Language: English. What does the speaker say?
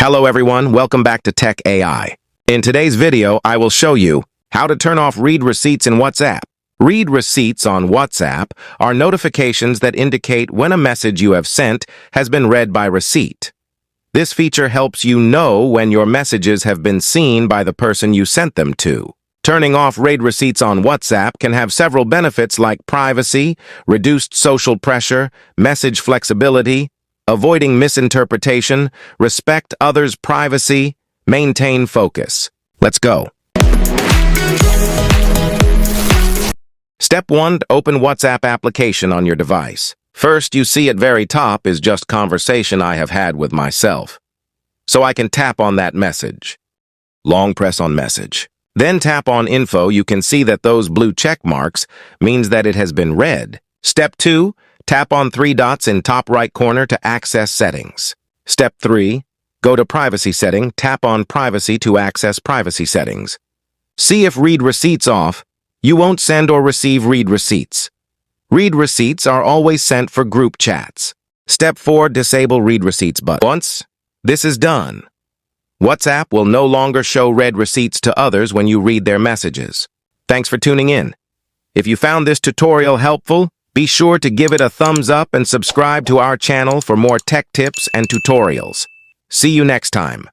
Hello everyone, welcome back to Tech AI. In today's video, I will show you how to turn off read receipts in WhatsApp. Read receipts on WhatsApp are notifications that indicate when a message you have sent has been read by receipt. This feature helps you know when your messages have been seen by the person you sent them to. Turning off read receipts on WhatsApp can have several benefits like privacy, reduced social pressure, message flexibility, avoiding misinterpretation, respect others' privacy, maintain focus. Let's go. Step 1. Open WhatsApp application on your device. First, you see at very top is just conversation I have had with myself. So I can tap on that message. Long press on message. Then tap on info. You can see that those blue check marks means that it has been read. Step 2. Tap on 3 dots in top right corner to access settings. Step 3. Go to privacy setting, tap on privacy to access privacy settings. See if read receipts off. You won't send or receive read receipts. Read receipts are always sent for group chats. Step 4. Disable read receipts button. Once this is done, WhatsApp will no longer show read receipts to others when you read their messages. Thanks for tuning in. If you found this tutorial helpful, be sure to give it a thumbs up and subscribe to our channel for more tech tips and tutorials. See you next time.